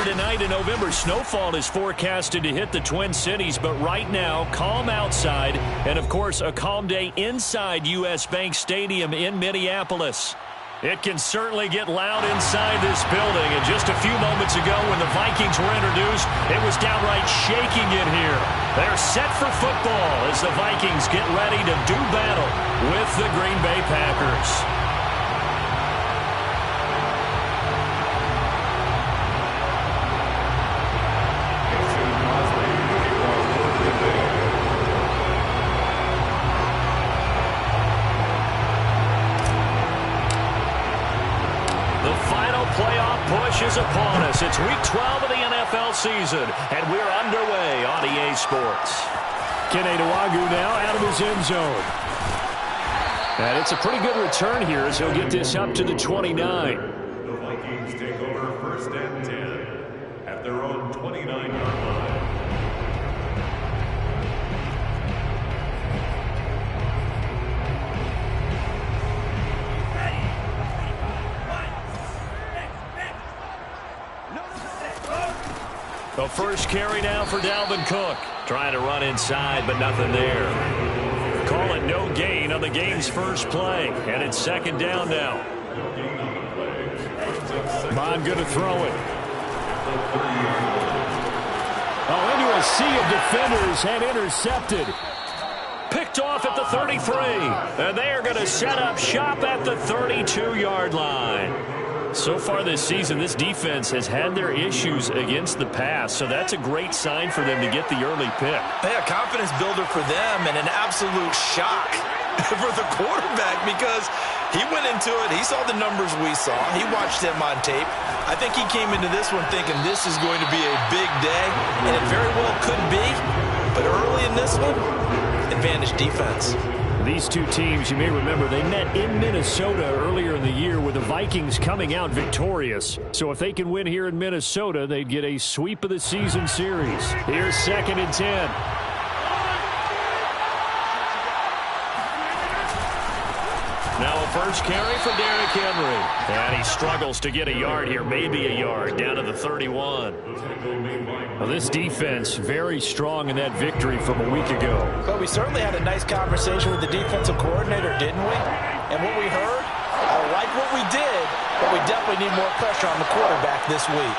Tonight in November, snowfall is forecasted to hit the Twin Cities, but right now, calm outside, and of course, a calm day inside U.S. Bank Stadium in Minneapolis. It can certainly get loud inside this building, and just a few moments ago when the Vikings were introduced, it was downright shaking in here. They're set for football as the Vikings get ready to do battle with the Green Bay Packers. Is upon us. It's week 12 of the NFL season, and we're underway on EA Sports. Kene Nwangwu now out of his end zone. And it's a pretty good return here as he'll get this up to the 29. The Vikings take over first and 10 at their own 29-yard line. The first carry now for Dalvin Cook. Trying to run inside, but nothing there. Call it no gain on the game's first play. And it's second down now. Bond going to throw it. Oh, into a sea of defenders and intercepted. Picked off at the 33. And they are going to set up shop at the 32-yard line. So far this season, this defense has had their issues against the pass, so that's a great sign for them to get the early pick. Yeah, confidence builder for them and an absolute shock for the quarterback because he went into it. He saw the numbers we saw. He watched them on tape. I think he came into this one thinking this is going to be a big day, and it very well could be. But early in this one, advantage defense. These two teams, you may remember, they met in Minnesota earlier in the year with the Vikings coming out victorious. So if they can win here in Minnesota, they'd get a sweep of the season series. Here's second and 10. Now a first carry for Derrick Henry. And he struggles to get a yard here, maybe a yard, down to the 31. Well, this defense very strong in that victory from a week ago. But we certainly had a nice conversation with the defensive coordinator, didn't we? And what we heard, I like what we did, but we definitely need more pressure on the quarterback this week.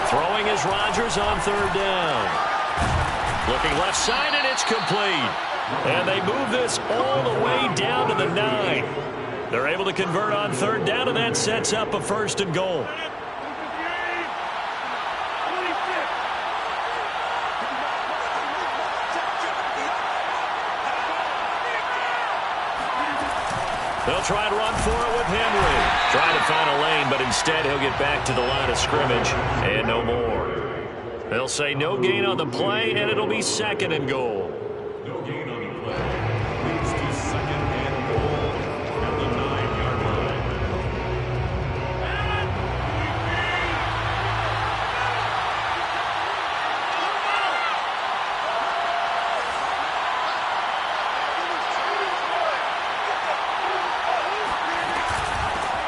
Throwing is Rodgers on third down. Looking left side, and it's complete. And they move this all the way down to the 9. They're able to convert on third down, and that sets up a first and goal. They'll try to run for it with Henry. Trying to find a lane, but instead he'll get back to the line of scrimmage and no more. They'll say no gain on the play, and it'll be second and goal. No gain on the play. Leads to second and goal at the 9-yard line.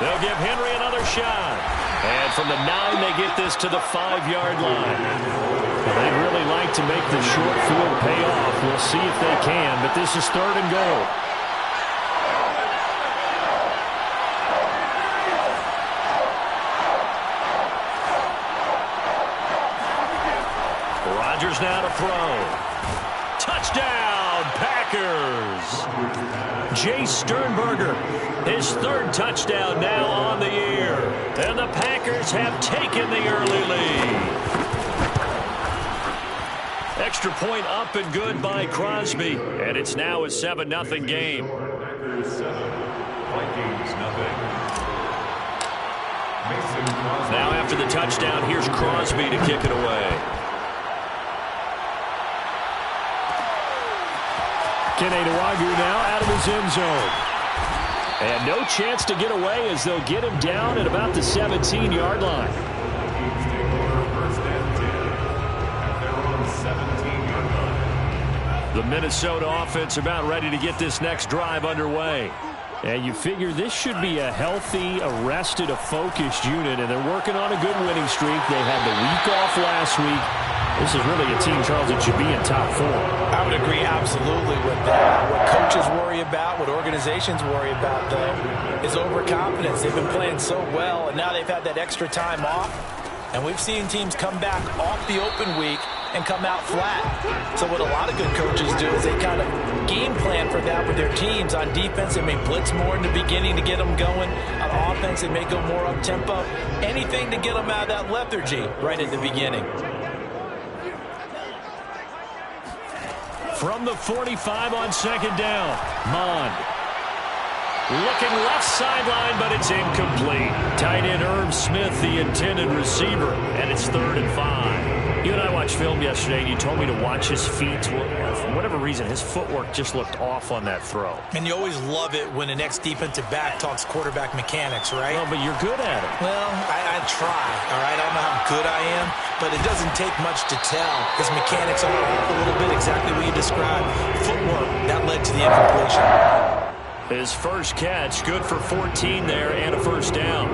They'll give Henry another shot. And from the 9, they get this to the 5-yard line. Well, they'd really like to make the short field pay off. We'll see if they can, but this is third and goal. Rodgers now to throw. Touchdown, Packers. Jay Sternberger, his third touchdown now on the year. And the Packers have taken the early lead. Extra point up and good by Crosby. And it's now a 7-0 game. Packers 7, Vikings 0. Now after the touchdown, here's Crosby to kick it away. Keneduagu now out of his end zone. And no chance to get away as they'll get him down at about the 17-yard line. Vikings take over first and 10 at their own 17-yard line. The Minnesota offense about ready to get this next drive underway. And you figure this should be a healthy, arrested, a focused unit, and they're working on a good winning streak. They had the week off last week. This is really a team, Charles, that should be in top 4. I would agree absolutely with that. What coaches worry about, what organizations worry about, though, is overconfidence. They've been playing so well, and now they've had that extra time off. And we've seen teams come back off the open week and come out flat. So what a lot of good coaches do is they kind of game plan for that with their teams. On defense, they may blitz more in the beginning to get them going. On offense, they may go more up-tempo. Anything to get them out of that lethargy right at the beginning. From the 45 on second down, Mond. Looking left sideline, but it's incomplete. Tight end Irv Smith, the intended receiver, and it's 3rd and 5. You and I watched film yesterday, and you told me to watch his feet. For whatever reason, his footwork just looked off on that throw. And you always love it when an ex-defensive back talks quarterback mechanics, right? Well, but you're good at it. Well, I try, all right? I don't know how good I am, but it doesn't take much to tell. His mechanics are off a little bit, exactly what you described. Footwork, that led to the incompletion. His first catch, good for 14 there and a first down.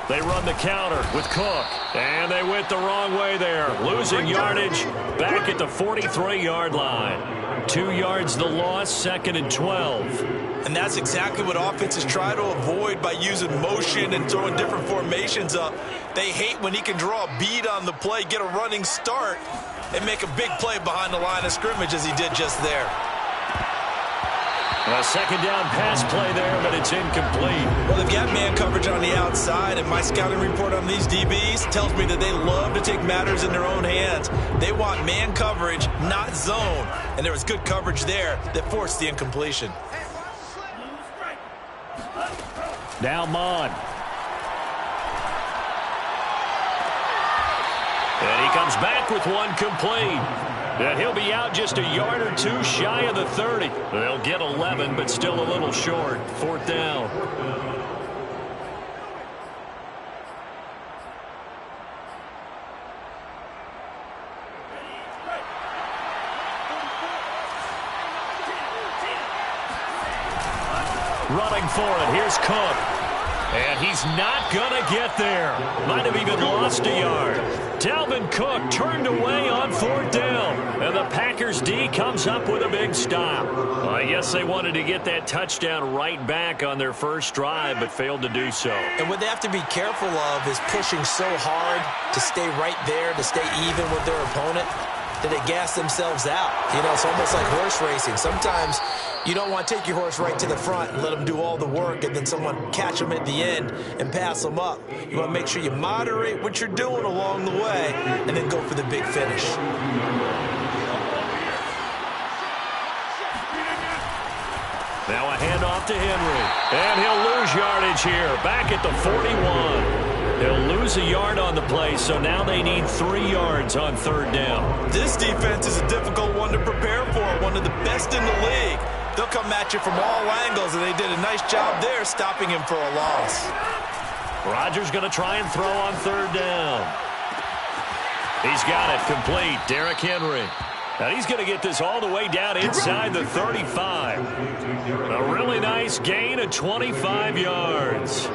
They run the counter with Cook, and they went the wrong way there. Losing yardage back at the 43-yard line. 2 yards the loss, 2nd and 12. And that's exactly what offenses try to avoid by using motion and throwing different formations up. They hate when he can draw a bead on the play, get a running start, and make a big play behind the line of scrimmage as he did just there. A second down pass play there, but it's incomplete. Well, they've got man coverage on the outside, and my scouting report on these DBs tells me that they love to take matters in their own hands. They want man coverage, not zone. And there was good coverage there that forced the incompletion. Now Mond. And he comes back with one complete. And he'll be out just a yard or two shy of the 30. They'll get 11, but still a little short. 4th down. Running for it. Here's Cook. And he's not going to get there. Might have even lost a yard. Dalvin Cook turned away on 4th down. And the Packers D comes up with a big stop. Well, I guess they wanted to get that touchdown right back on their first drive, but failed to do so. And what they have to be careful of is pushing so hard to stay right there, to stay even with their opponent, that they gas themselves out. You know, it's almost like horse racing. Sometimes you don't want to take your horse right to the front and let them do all the work and then someone catch them at the end and pass them up. You want to make sure you moderate what you're doing along the way and then go for the big finish. Now a handoff to Henry. And he'll lose yardage here. Back at the 41. They'll lose a yard on the play, so now they need 3 yards on 3rd down. This defense is a difficult one to prepare for, one of the best in the league. They'll come at you from all angles, and they did a nice job there stopping him for a loss. Rodgers going to try and throw on 3rd down. He's got it complete. Derrick Henry. Now he's going to get this all the way down inside the 35. A really nice gain of 25 yards.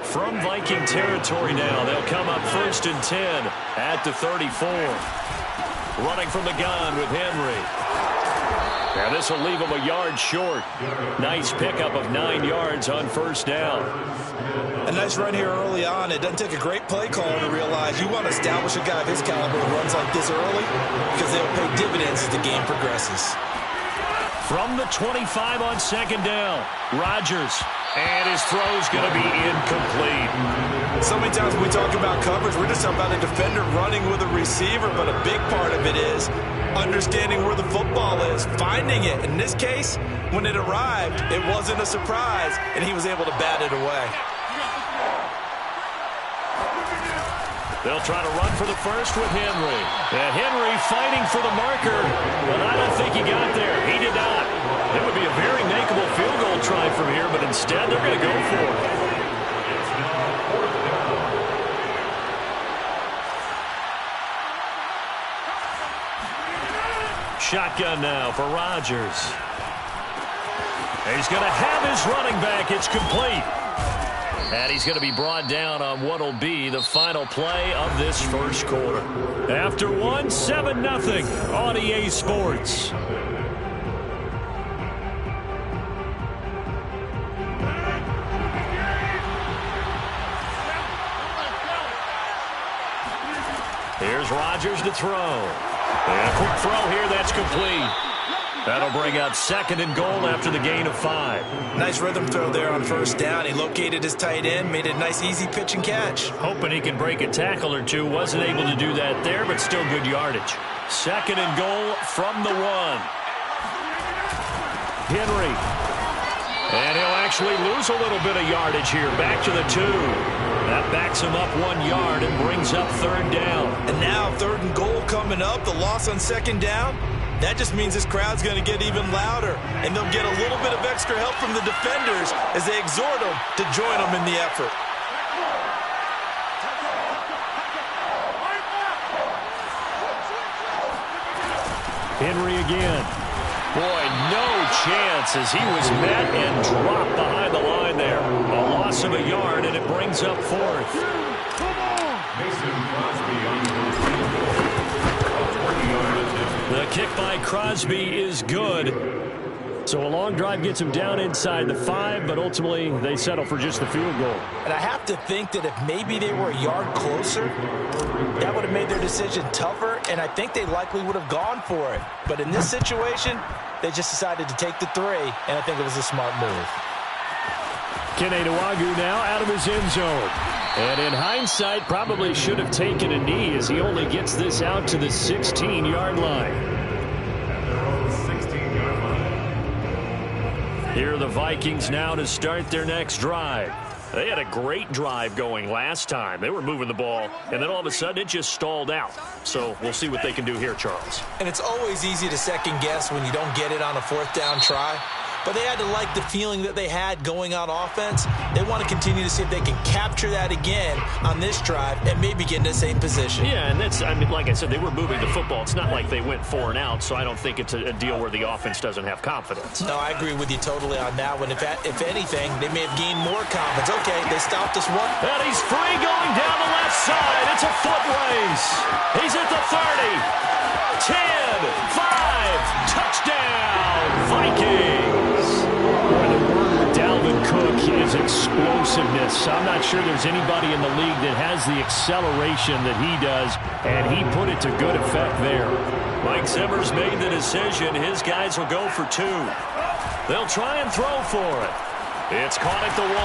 From Viking territory now, they'll come up 1st and 10 at the 34. Running from the gun with Henry. And this will leave him a yard short. Nice pickup of 9 yards on first down. A nice run here early on. It doesn't take a great play caller to realize you want to establish a guy of his caliber who runs like this early because they'll pay dividends as the game progresses. From the 25 on second down, Rodgers. And his throw's going to be incomplete. So many times when we talk about coverage, we're just talking about a defender running with a receiver, but a big part of it is understanding where the football is, finding it. In this case, when it arrived, it wasn't a surprise, and he was able to bat it away. They'll try to run for the first with Henry. And Henry fighting for the marker, but I don't think he got there. He did not. It would be a very makeable field goal try from here, but instead they're going to go for it. Shotgun now for Rodgers. He's going to have his running back. It's complete. And he's going to be brought down on what will be the final play of this first quarter. After one, 7-0 on EA Sports. Here's Rodgers to throw. And a quick throw here, that's complete. That'll bring up 2nd and goal after the gain of 5. Nice rhythm throw there on first down. He located his tight end, made a nice easy pitch and catch. Hoping he can break a tackle or two. Wasn't able to do that there, but still good yardage. 2nd and goal from the 1. Henry. And he'll actually lose a little bit of yardage here. Back to the 2. That backs him up 1 yard and brings up 3rd down. And now 3rd and goal coming up. The loss on 2nd down. That just means this crowd's going to get even louder, and they'll get a little bit of extra help from the defenders as they exhort them to join them in the effort. Henry again. Boy, no chance as he was met and dropped behind the line there. A loss of a yard, and it brings up 4th. Mason Crosby on the The kick by Crosby is good. So a long drive gets him down inside the 5, but ultimately they settle for just the field goal. And I have to think that if maybe they were a yard closer, that would have made their decision tougher, and I think they likely would have gone for it. But in this situation, they just decided to take the 3, and I think it was a smart move. Kene Nwangwu now out of his end zone. And in hindsight, probably should have taken a knee as he only gets this out to the 16-yard line. At their own 16-yard line. Here are the Vikings now to start their next drive. They had a great drive going last time. They were moving the ball, and then all of a sudden it just stalled out. So we'll see what they can do here, Charles. And it's always easy to second guess when you don't get it on a 4th down try. But they had to like the feeling that they had going on offense. They want to continue to see if they can capture that again on this drive and maybe get in the same position. Yeah, and that's, I mean, like I said, they were moving the football. It's not like they went 4 and out, so I don't think it's a deal where the offense doesn't have confidence. No, I agree with you totally on that one. If anything, they may have gained more confidence. Okay, they stopped us one. And he's free going down the left side. It's a foot race. He's at the 30, 10, 5, touchdown, Vikings. Dalvin Cook is explosiveness. I'm not sure there's anybody in the league that has the acceleration that he does, and he put it to good effect there. Mike Zimmer's made the decision. His guys will go for 2. They'll try and throw for it. It's caught at the 1,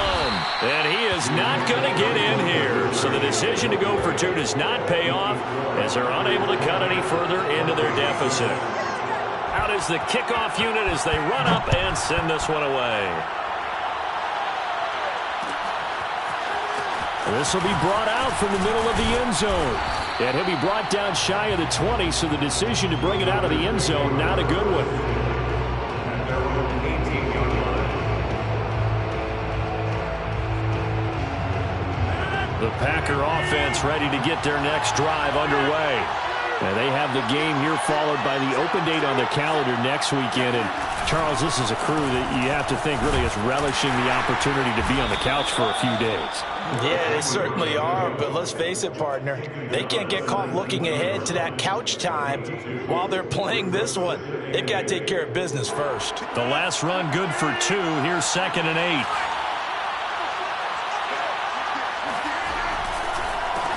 and he is not going to get in here. So the decision to go for 2 does not pay off as they're unable to cut any further into their deficit. Out is the kickoff unit as they run up and send this one away. This will be brought out from the middle of the end zone. And he'll be brought down shy of the 20, so the decision to bring it out of the end zone, not a good one. At their own 18-yard line. The Packer offense ready to get their next drive underway. And they have the game here followed by the open date on the calendar next weekend. And, Charles, this is a crew that you have to think really is relishing the opportunity to be on the couch for a few days. Yeah, they certainly are, but let's face it, partner. They can't get caught looking ahead to that couch time while they're playing this one. They've got to take care of business first. The last run good for 2. Here's 2nd and 8.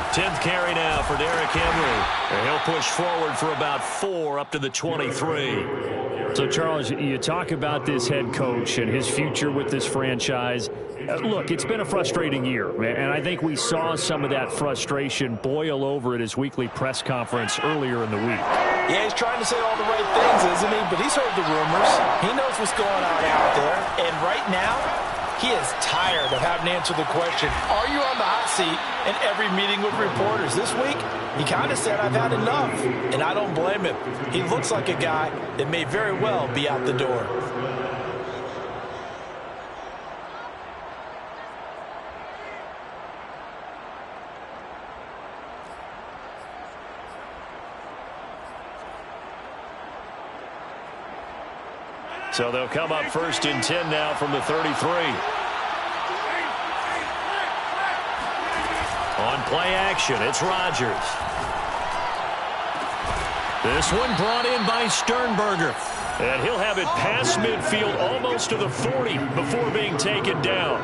10th carry now for Derrick Henry. And he'll push forward for about 4 up to the 23. So, Charles, you talk about this head coach and his future with this franchise. Look, it's been a frustrating year, and I think we saw some of that frustration boil over at his weekly press conference earlier in the week. Yeah, he's trying to say all the right things, isn't he? But he's heard the rumors. He knows what's going on out there. And right now, he is tired of having to answer the question, are you on the hot seat in every meeting with reporters? This week, he kind of said, I've had enough. And I don't blame him. He looks like a guy that may very well be out the door. So they'll come up 1st and 10 now from the 33. On play action, it's Rodgers. This one brought in by Sternberger. And he'll have it past midfield almost to the 40 before being taken down.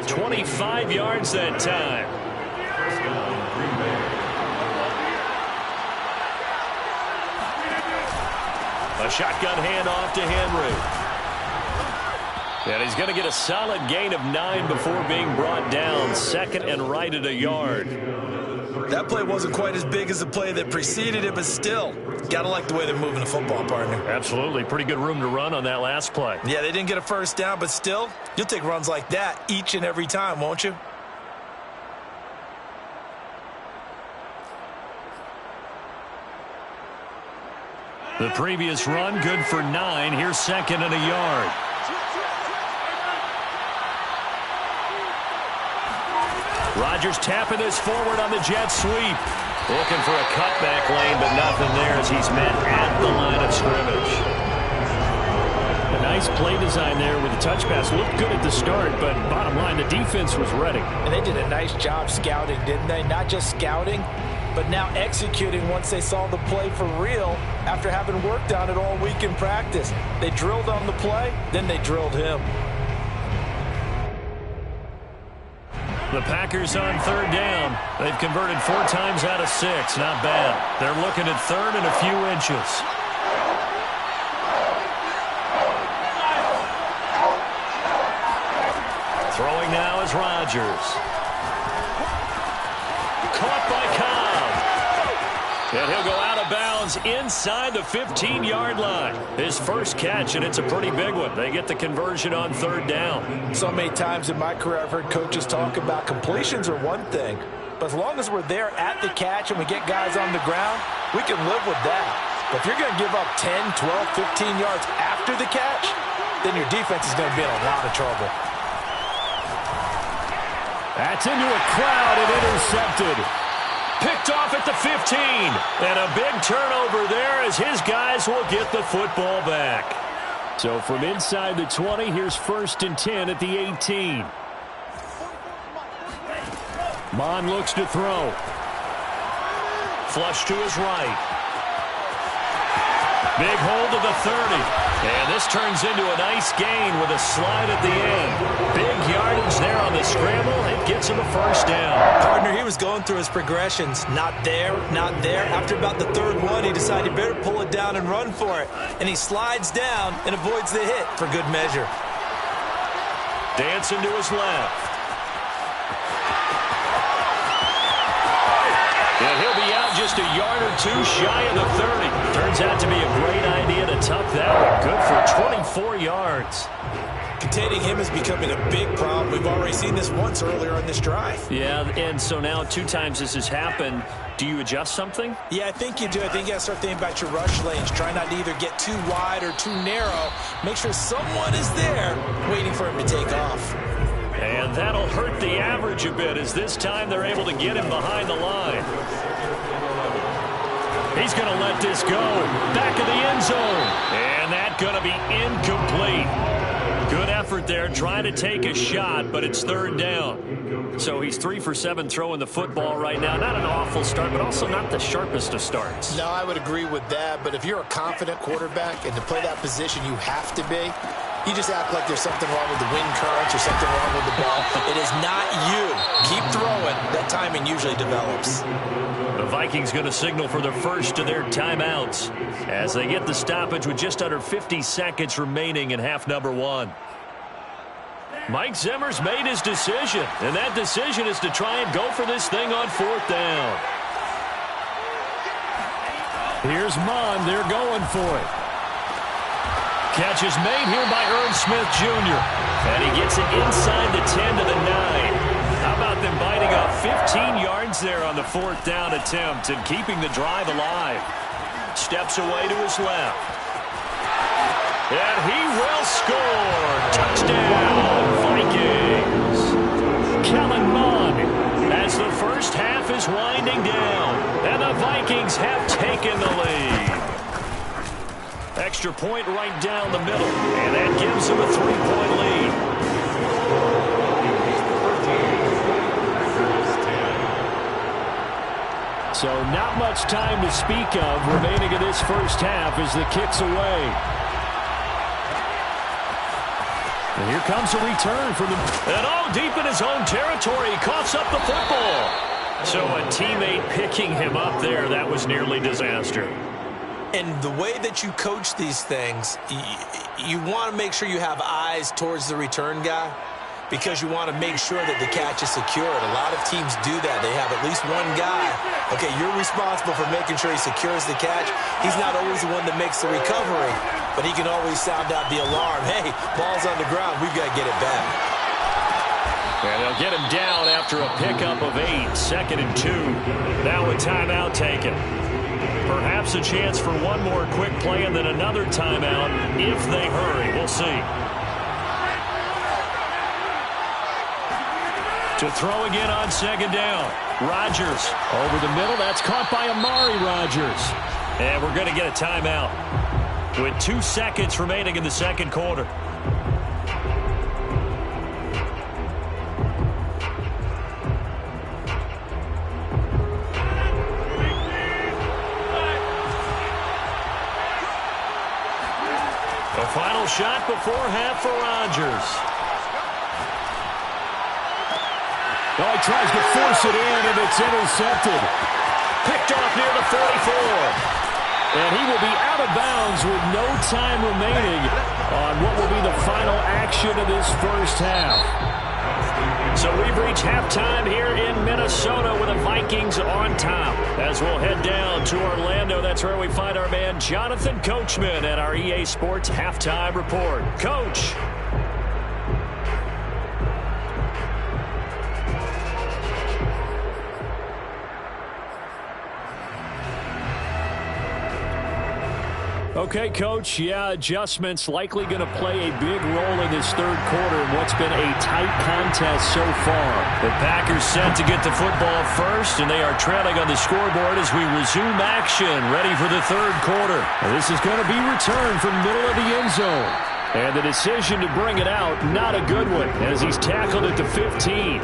25 yards that time. A shotgun handoff to Henry. And he's going to get a solid gain of 9 before being brought down. 2nd and right at a yard. That play wasn't quite as big as the play that preceded it, but still, got to like the way they're moving the football, partner. Absolutely. Pretty good room to run on that last play. Yeah, they didn't get a first down, but still, you'll take runs like that each and every time, won't you? The previous run, good for 9. Here's 2nd and a yard. Rodgers tapping this forward on the jet sweep. Looking for a cutback lane, but nothing there as he's met at the line of scrimmage. A nice play design there with the touch pass. Looked good at the start, but bottom line, the defense was ready. And they did a nice job scouting, didn't they? Not just scouting, but now executing once they saw the play for real after having worked on it all week in practice. They drilled on the play, then they drilled him. The Packers on 3rd down. They've converted 4 times out of 6. Not bad. They're looking at 3rd and a few inches. Throwing now is Rodgers. Caught by Cobb. And he'll go out of bounds inside the 15-yard line. His first catch, and it's a pretty big one. They get the conversion on 3rd down. So many times in my career I've heard coaches talk about completions are one thing, but as long as we're there at the catch and we get guys on the ground, we can live with that. But if you're going to give up 10, 12, 15 yards after the catch, then your defense is going to be in a lot of trouble. That's into a crowd and intercepted. Picked off at the 15. And a big turnover there as his guys will get the football back. So from inside the 20, here's 1st and 10 at the 18. Mon looks to throw. Flush to his right. Big hold of the 30. And this turns into a nice gain with a slide at the end. Big yardage there on the scramble. It gets him a first down. Partner, he was going through his progressions. Not there, not there. After about the 3rd one, he decided he better pull it down and run for it. And he slides down and avoids the hit for good measure. Dancing to his left. And he'll be out just a yard or 2 shy of the 30. Turns out to be a great idea to tuck that one. Good for 24 yards. Containing him is becoming a big problem. We've already seen this once earlier on this drive. Yeah, and so now 2 times this has happened. Do you adjust something? Yeah, I think you do. I think you got to start thinking about your rush lanes. Try not to either get too wide or too narrow. Make sure someone is there waiting for him to take off. And that'll hurt the average a bit as this time they're able to get him behind the line. He's going to let this go. Back of the end zone. And that's going to be incomplete. Good effort there, trying to take a shot, but it's third down. So he's 3 for 7 throwing the football right now. Not an awful start, but also not the sharpest of starts. No, I would agree with that. But if you're a confident quarterback and to play that position, you have to be. You just act like there's something wrong with the wind currents or something wrong with the ball. It is not you. Keep throwing. That timing usually develops. The Vikings going to signal for the first of their timeouts as they get the stoppage with just under 50 seconds remaining in half number 1. Mike Zimmer's made his decision, and that decision is to try and go for this thing on 4th down. Here's Munn. They're going for it. Catch is made here by Irv Smith Jr. And he gets it inside the 10 to the 9. How about them biting off 15 yards there on the 4th down attempt and keeping the drive alive? Steps away to his left. And he will score. Touchdown, Vikings. Kellen Mond as the first half is winding down. And the Vikings have taken the lead. Extra point right down the middle. And that gives them a 3-point lead. So not much time to speak of remaining in this first half as the kick's away. And here comes a return from the... And deep in his own territory, he coughs up the football. So a teammate picking him up there, that was nearly disaster. And the way that you coach these things, you want to make sure you have eyes towards the return guy because you want to make sure that the catch is secured. A lot of teams do that. They have at least one guy. Okay, you're responsible for making sure he secures the catch. He's not always the one that makes the recovery, but he can always sound out the alarm. Hey, ball's on the ground. We've got to get it back. And they'll get him down after a pickup of 8, 2nd and 2. Now a timeout taken. Perhaps a chance for one more quick play and then another timeout if they hurry. We'll see. To throw again on 2nd down. Rodgers over the middle. That's caught by Amari Rodgers. And we're going to get a timeout with 2 seconds remaining in the second quarter. Final shot before half for Rodgers. Oh, he tries to force it in, and it's intercepted. Picked off near the 44. And he will be out of bounds with no time remaining on what will be the final action of this first half. So we've reached halftime here in Minnesota with the Vikings on top. As we'll head down to Orlando, that's where we find our man Jonathan Coachman at our EA Sports Halftime Report. Coach. Okay, Coach, adjustments likely going to play a big role in this third quarter in what's been a tight contest so far. The Packers set to get the football first, and they are trailing on the scoreboard as we resume action, ready for the third quarter. And this is going to be returned from middle of the end zone. And the decision to bring it out, not a good one, as he's tackled at the 15.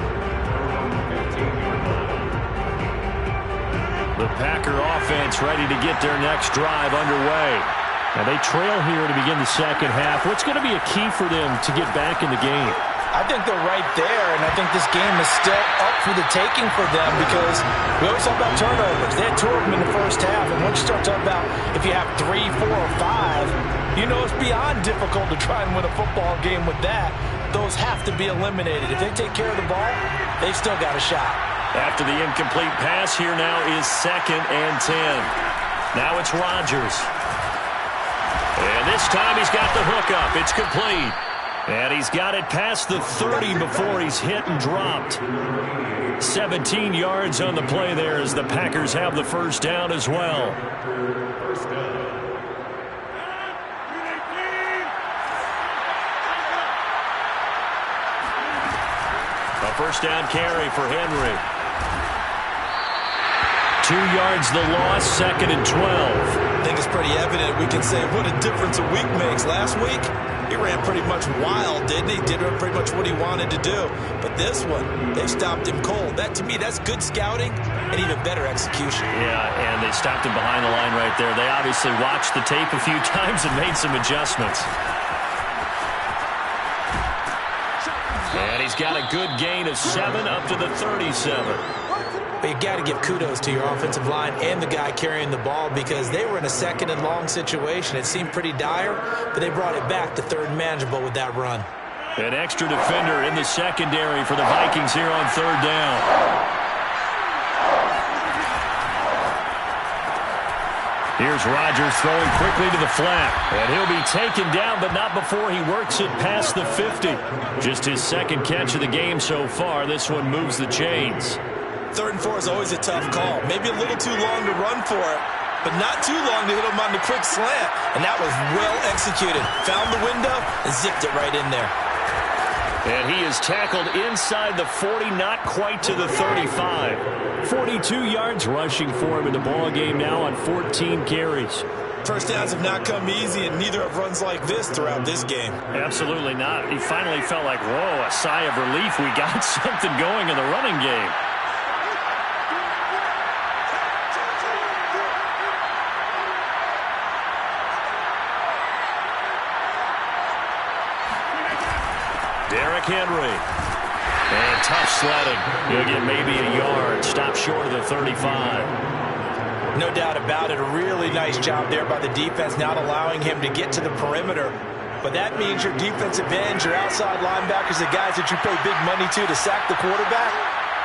The Packer offense ready to get their next drive underway. And they trail here to begin the second half. What's going to be a key for them to get back in the game? I think they're right there, and I think this game is still up for the taking for them because we always talk about turnovers. They had 2 of them in the first half, and once you start talking about if you have 3, 4, or 5, you know it's beyond difficult to try and win a football game with that. Those have to be eliminated. If they take care of the ball, they've still got a shot. After the incomplete pass, here now is 2nd and 10. Now it's Rodgers. And this time he's got the hookup. It's complete. And he's got it past the 30 before he's hit and dropped. 17 yards on the play there as the Packers have the first down as well. First down. A first down carry for Henry. 2 yards the loss, 2nd and 12. I think it's pretty evident. We can say what a difference a week makes. Last week, he ran pretty much wild, didn't he? Did pretty much what he wanted to do. But this one, they stopped him cold. That, to me, that's good scouting and even better execution. Yeah, and they stopped him behind the line right there. They obviously watched the tape a few times and made some adjustments. And he's got a good gain of 7 up to the 37. But you got to give kudos to your offensive line and the guy carrying the ball because they were in a 2nd and long situation. It seemed pretty dire, but they brought it back to 3rd and manageable with that run. An extra defender in the secondary for the Vikings here on 3rd down. Here's Rodgers throwing quickly to the flat. And he'll be taken down, but not before he works it past the 50. Just his 2nd catch of the game so far. This one moves the chains. 3rd and 4 is always a tough call. Maybe a little too long to run for it, but not too long to hit him on the quick slant. And that was well executed. Found the window and zipped it right in there. And he is tackled inside the 40, not quite to the 35. 42 yards rushing for him in the ball game now on 14 carries. First downs have not come easy, and neither have runs like this throughout this game. Absolutely not. He finally felt like, whoa, a sigh of relief. We got something going in the running game. Derrick Henry. And tough sledding. He'll get maybe a yard. Stop short of the 35. No doubt about it. A really nice job there by the defense, not allowing him to get to the perimeter. But that means your defensive ends, your outside linebackers, the guys that you pay big money to sack the quarterback,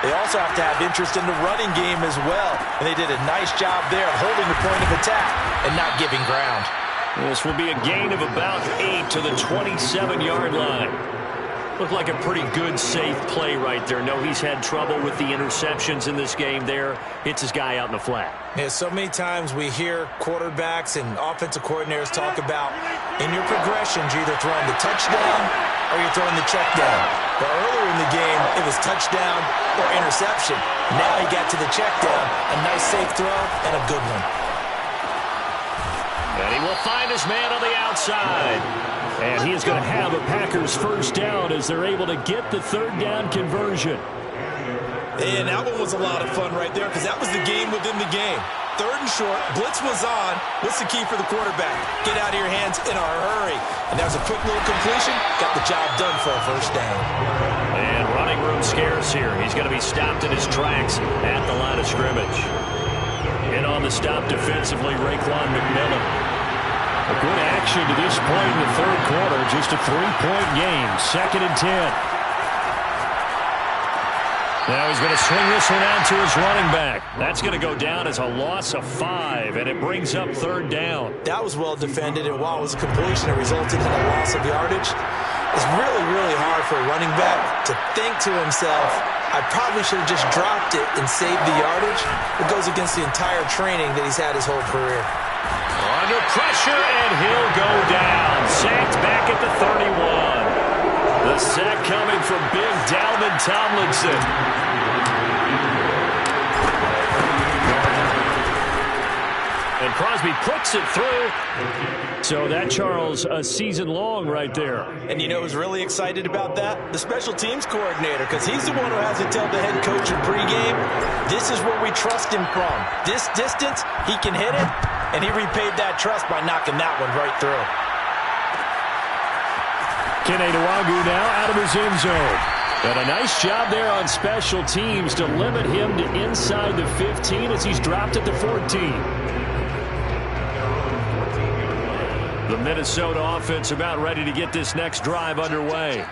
they also have to have interest in the running game as well. And they did a nice job there of holding the point of attack and not giving ground. This will be a gain of about 8 to the 27-yard line. Looked like a pretty good, safe play right there. No, he's had trouble with the interceptions in this game there. Hits his guy out in the flat. Yeah, so many times we hear quarterbacks and offensive coordinators talk about in your progressions, you're either throwing the touchdown or you're throwing the check down. But earlier in the game, it was touchdown or interception. Now he got to the check down, a nice safe throw and a good one. And he will find his man on the outside. And he is going to have a Packers first down as they're able to get the 3rd down conversion. And that one was a lot of fun right there because that was the game within the game. 3rd and short, blitz was on. What's the key for the quarterback? Get out of your hands in a hurry. And that was a quick little completion. Got the job done for a first down. And running room scarce here. He's going to be stopped in his tracks at the line of scrimmage. In on the stop defensively, Raekwon McMillan. A good action to this point in the 3rd quarter. Just a 3-point game. 2nd and 10. Now he's going to swing this one out to his running back. That's going to go down as a loss of 5, and it brings up 3rd down. That was well defended, and while it was a completion, it resulted in a loss of yardage. It's really, really hard for a running back to think to himself, I probably should have just dropped it and saved the yardage. It goes against the entire training that he's had his whole career. Under pressure, and he'll go down. Sacked back at the 31. The sack coming from Big Dalvin Tomlinson. And Crosby puts it through. So that, Charles, a season long right there. And you know who's really excited about that? The special teams coordinator, because he's the one who has to tell the head coach in pregame, this is where we trust him from. This distance, he can hit it, and he repaid that trust by knocking that one right through. Kene Nwagu now out of his end zone. And a nice job there on special teams to limit him to inside the 15 as he's dropped at the 14. The Minnesota offense about ready to get this next drive underway.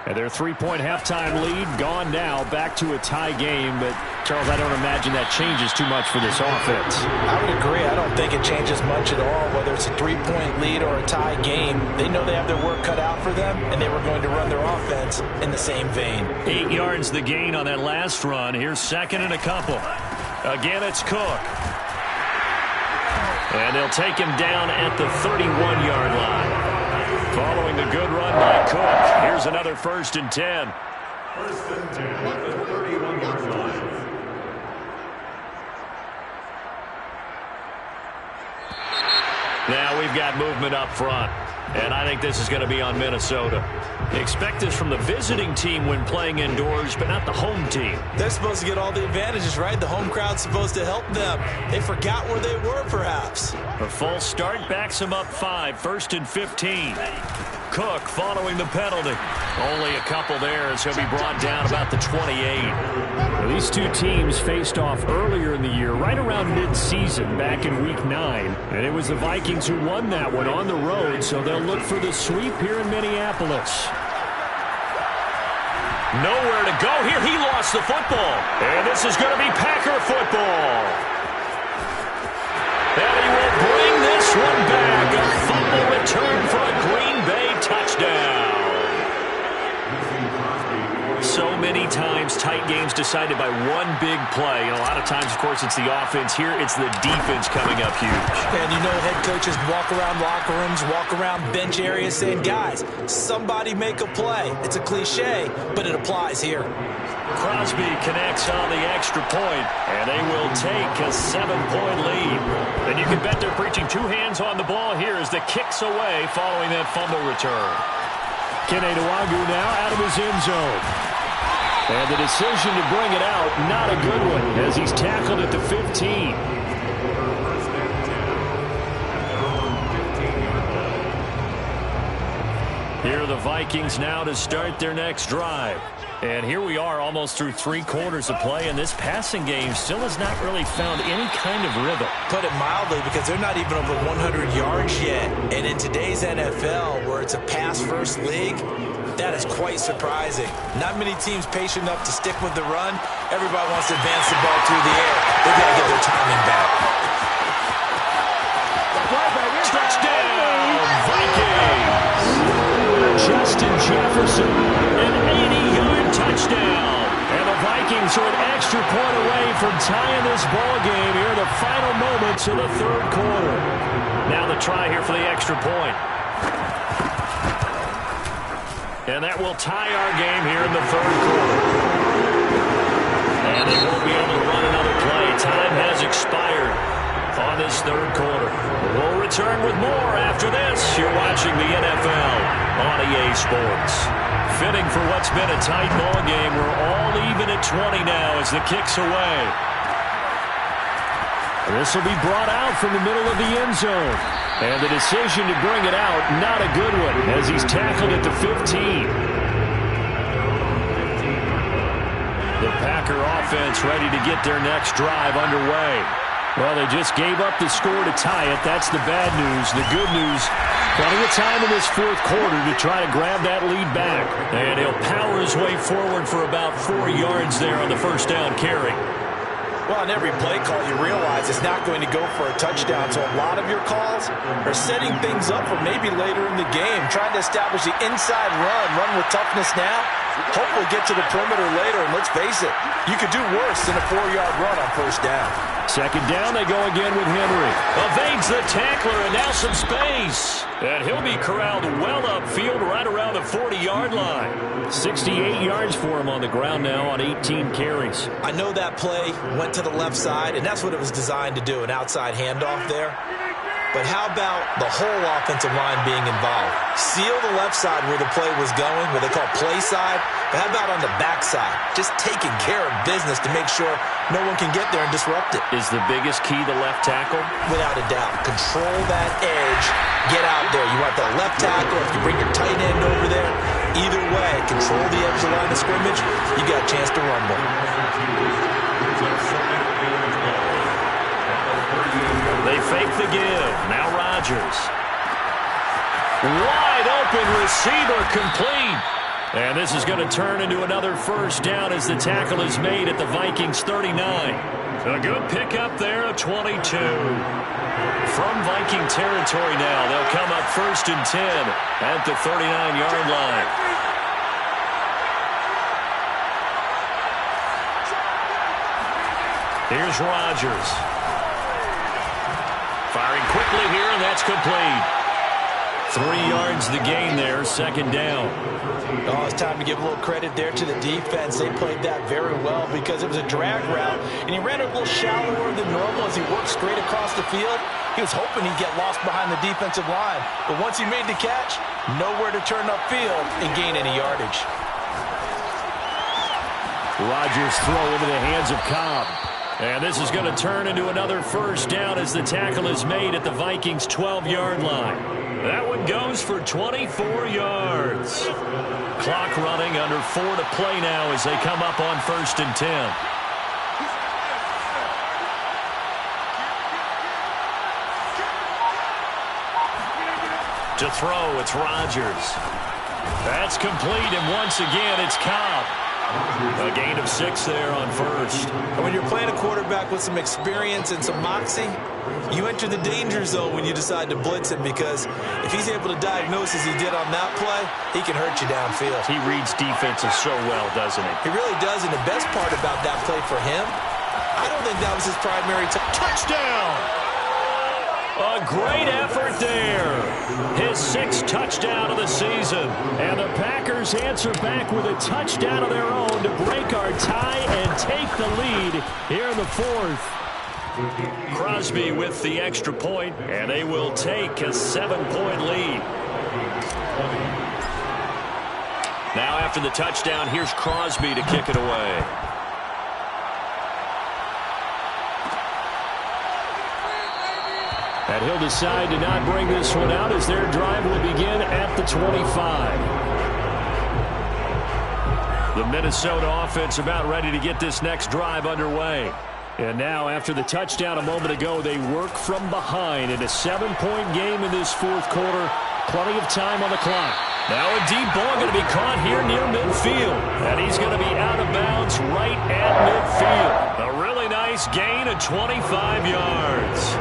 And their 3-point halftime lead gone now, back to a tie game. But, Charles, I don't imagine that changes too much for this offense. I would agree. I don't think it changes much at all, whether it's a 3-point lead or a tie game. They know they have their work cut out for them, and they were going to run their offense in the same vein. 8 yards the gain on that last run. Here's 2nd and a couple. Again, it's Cook. And they'll take him down at the 31-yard line. Following the good run by Cook, here's another 1st and 10. 1st and 10 at the 31-yard line. Now we've got movement up front, and I think this is going to be on Minnesota. Expect this from the visiting team when playing indoors, but not the home team. They're supposed to get all the advantages, right? The home crowd's supposed to help them. They forgot where they were, perhaps. A false start backs them up 5, 1st and 15. Cook following the penalty. Only a couple there as he'll be brought down about the 28. Well, these two teams faced off earlier in the year, right around mid-season, back in Week 9. And it was the Vikings who won that one on the road, so they'll look for the sweep here in Minneapolis. Nowhere to go here. He lost the football. And this is going to be Packer football. And he will bring this one back. A fumble return for a Green Bay touchdown. So many times tight games decided by one big play. And a lot of times, of course, it's the offense. Here, it's the defense coming up huge. And you know head coaches walk around locker rooms, walk around bench areas saying, guys, somebody make a play. It's a cliche, but it applies here. Crosby connects on the extra point, and they will take a 7-point lead. And you can bet they're preaching 2 hands on the ball here as the kick's away following that fumble return. Kene Nwangwu now out of his end zone. And the decision to bring it out, not a good one, as he's tackled at the 15. Here are the Vikings now to start their next drive. And here we are almost through 3 quarters of play, and this passing game still has not really found any kind of rhythm. Put it mildly, because they're not even over 100 yards yet. And in today's NFL, where it's a pass-first league, that is quite surprising. Not many teams patient enough to stick with the run. Everybody wants to advance the ball through the air. They've got to get their timing back. Touchdown, Vikings! Justin Jefferson, an 80-yard touchdown. And the Vikings are an extra point away from tying this ball game here in the final moments of the 3rd quarter. Now the try here for the extra point. And that will tie our game here in the 3rd quarter. And they won't be able to run another play. Time has expired on this 3rd quarter. We'll return with more after this. You're watching the NFL on EA Sports. Fitting for what's been a tight ball game. We're all even at 20 now as the kick's away. This will be brought out from the middle of the end zone. And the decision to bring it out, not a good one, as he's tackled at the 15. The Packer offense ready to get their next drive underway. Well, they just gave up the score to tie it. That's the bad news. The good news, plenty of time in this 4th quarter to try to grab that lead back. And he'll power his way forward for about 4 yards there on the 1st down carry. Well, on every play call, you realize it's not going to go for a touchdown. So a lot of your calls are setting things up for maybe later in the game, trying to establish the inside run with toughness now. Hopefully get to the perimeter later, and let's face it, you could do worse than a 4-yard run on 1st down. 2nd down, they go again with Henry. Evades the tackler, and now some space. And he'll be corralled well upfield right around the 40-yard line. 68 yards for him on the ground now on 18 carries. I know that play went to the left side, and that's what it was designed to do, an outside handoff there. But how about the whole offensive line being involved? Seal the left side where the play was going, what they call play side. But how about on the back side? Just taking care of business to make sure no one can get there and disrupt it. Is the biggest key the left tackle? Without a doubt. Control that edge. Get out there. You want the left tackle. If you bring your tight end over there, either way, control the edge of the line of scrimmage, you got a chance to rumble. They fake the give. Now Rodgers. Wide open receiver complete. And this is going to turn into another 1st down as the tackle is made at the Vikings 39. A good pickup there, a 22. From Viking territory now, they'll come up 1st and 10 at the 39-yard line. Here's Rodgers. Firing quickly here, and that's complete. 3 yards the gain there, 2nd down. Oh, it's time to give a little credit there to the defense. They played that very well because it was a drag route, and he ran it a little shallower than normal as he worked straight across the field. He was hoping he'd get lost behind the defensive line. But once he made the catch, nowhere to turn upfield and gain any yardage. Rodgers throw into the hands of Cobb. And this is going to turn into another first down as the tackle is made at the Vikings' 12-yard line. That one goes for 24 yards. Clock running, under 4 to play now as they come up on 1st and 10. To throw, it's Rodgers. That's complete, and once again, it's Cobb. A gain of 6 there on 1st. And when you're playing a quarterback with some experience and some moxie, you enter the danger zone when you decide to blitz him, because if he's able to diagnose as he did on that play, he can hurt you downfield. He reads defenses so well, doesn't he? He really does, and the best part about that play for him, I don't think that was his primary touchdown. A great effort there. His 6th touchdown of the season. And the Packers answer back with a touchdown of their own to break our tie and take the lead here in the 4th. Crosby with the extra point, and they will take a 7-point lead. Now after the touchdown, here's Crosby to kick it away. And he'll decide to not bring this one out as their drive will begin at the 25. The Minnesota offense about ready to get this next drive underway. And now after the touchdown a moment ago, they work from behind in a 7-point game in this 4th quarter. Plenty of time on the clock. Now a deep ball going to be caught here near midfield. And he's going to be out of bounds right at midfield. A really nice gain of 25 yards.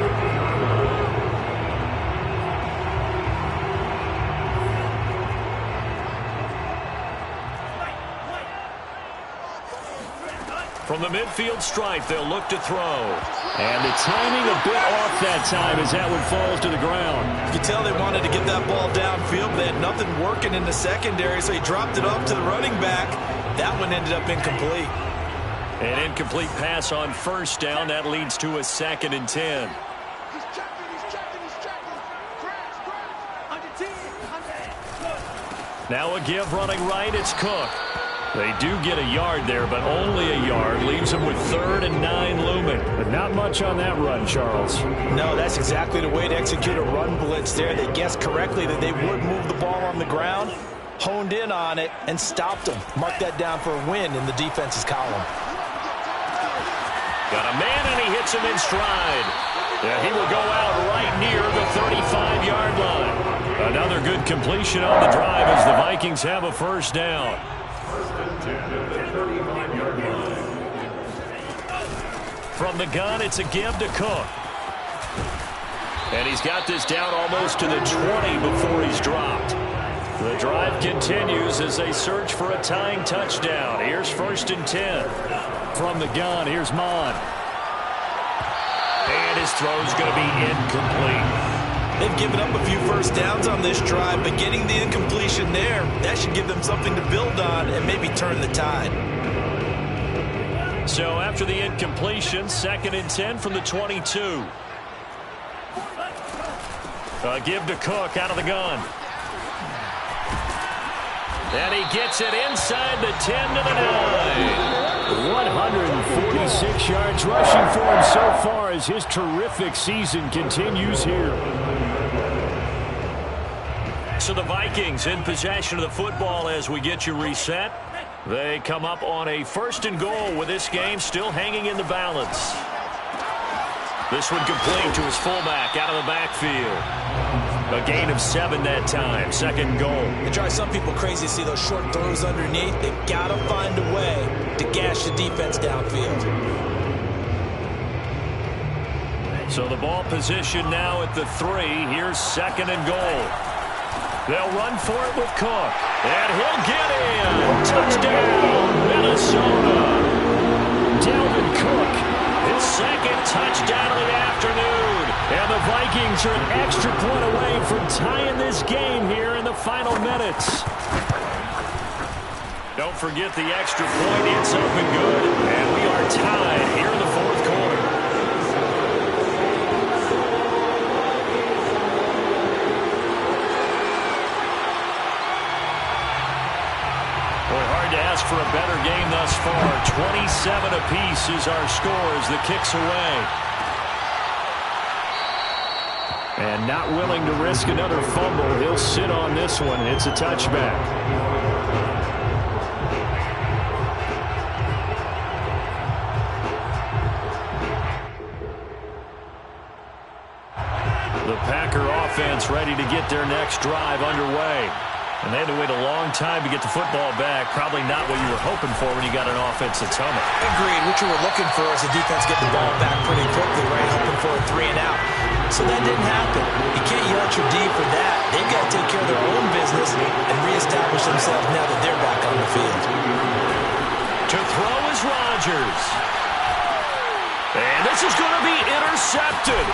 From the midfield stripe, they'll look to throw. And the timing a bit off that time as that one falls to the ground. You can tell they wanted to get that ball downfield. They had nothing working in the secondary, so he dropped it off to the running back. That one ended up incomplete. An incomplete pass on 1st down. That leads to a 2nd and 10. Now a give running right. It's Cook. They do get a yard there, but only a yard. Leaves them with 3rd and 9 looming. But not much on that run, Charles. No, that's exactly the way to execute a run blitz there. They guessed correctly that they would move the ball on the ground, honed in on it, and stopped them. Mark that down for a win in the defense's column. Got a man, and he hits him in stride. Yeah, he will go out right near the 35-yard line. Another good completion on the drive as the Vikings have a 1st down. From the gun, it's a give to Cook. And he's got this down almost to the 20 before he's dropped. The drive continues as they search for a tying touchdown. Here's 1st and 10. From the gun, here's Mon. And his throw's going to be incomplete. They've given up a few 1st downs on this drive, but getting the incompletion there, that should give them something to build on and maybe turn the tide. So after the incompletion, 2nd and 10 from the 22. A give to Cook out of the gun. And he gets it inside the 10 to the 9. 146 yards rushing for him so far as his terrific season continues here. So the Vikings in possession of the football as we get you reset. They come up on a 1st and goal with this game still hanging in the balance. This one complete to his fullback out of the backfield. A gain of 7 that time. 2nd goal. It drives some people crazy to see those short throws underneath. They've got to find a way to gash the defense downfield. So the ball position now at the 3. Here's 2nd and goal. They'll run for it with Cook. And he'll get in. Touchdown, Minnesota. Dalvin Cook, his 2nd touchdown of the afternoon. And the Vikings are an extra point away from tying this game here in the final minutes. Don't forget the extra point. It's up and good. And we are tied here in the 4th quarter. for a better game thus far. 27 apiece is our score as the kick's away. And not willing to risk another fumble. He'll sit on this one. It's a touchback. The Packer offense ready to get their next drive underway. And they had to wait a long time to get the football back. Probably not what you were hoping for when you got an offense that's humming. Agreed. What you were looking for is the defense get the ball back pretty quickly, right? Hoping for a 3 and out. So that didn't happen. You can't yell at your D for that. They've got to take care of their own business and reestablish themselves now that they're back on the field. To throw is Rodgers. And this is going to be intercepted.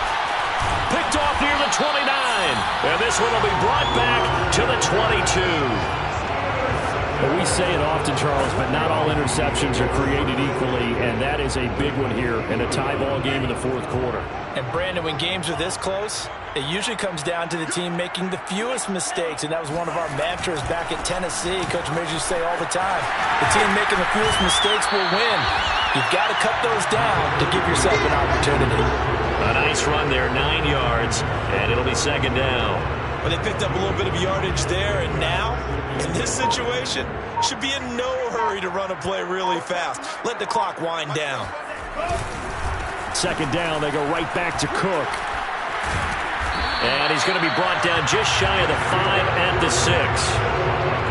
Picked off near the 29. And this one will be brought back to the 22. Well, we say it often, Charles, but not all interceptions are created equally, and that is a big one here in a tie ball game in the fourth quarter. And, Brandon, when games are this close, it usually comes down to the team making the fewest mistakes, and that was one of our mantras back at Tennessee. Coach Major used to say all the time, the team making the fewest mistakes will win. You've got to cut those down to give yourself an opportunity. A nice run there, 9 yards, and it'll be second down. But they picked up a little bit of yardage there, and now, in this situation, should be in no hurry to run a play really fast. Let the clock wind down. Second down, they go right back to Cook. And he's going to be brought down just shy of the 5 at the 6.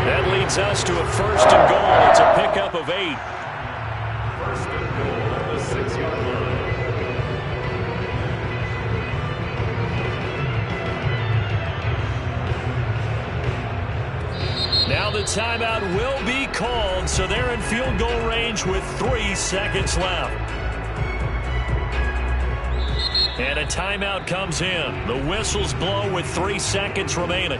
That leads us to a first and goal. It's a pickup of 8. First and goal at the 6-yard line. Now the timeout will be called, so they're in field goal range with 3 seconds left. And a timeout comes in. The whistles blow with 3 seconds remaining.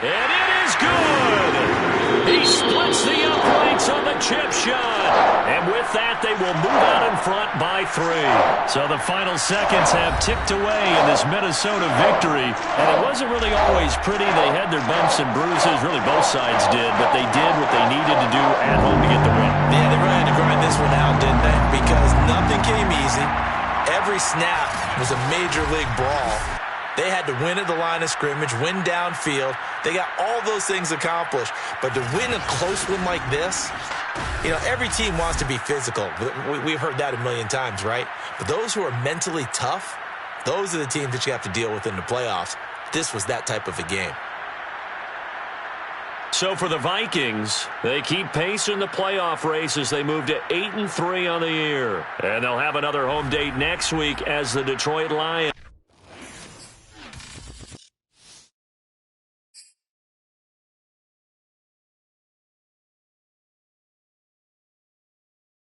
And it is good! He splits the uprights on the chip shot. And with that, they will move out in front by 3. So the final seconds have ticked away in this Minnesota victory. And it wasn't really always pretty. They had their bumps and bruises. Really, both sides did. But they did what they needed to do at home to get the win. Yeah, they really had to grind this one out, didn't they? Because nothing came easy. Every snap was a major league brawl. They had to win at the line of scrimmage, win downfield. They got all those things accomplished. But to win a close one like this, you know, every team wants to be physical. We've heard that a million times, right? But those who are mentally tough, those are the teams that you have to deal with in the playoffs. This was that type of a game. So for the Vikings, they keep pace in the playoff race as they move to 8-3 on the year. And they'll have another home date next week as the Detroit Lions.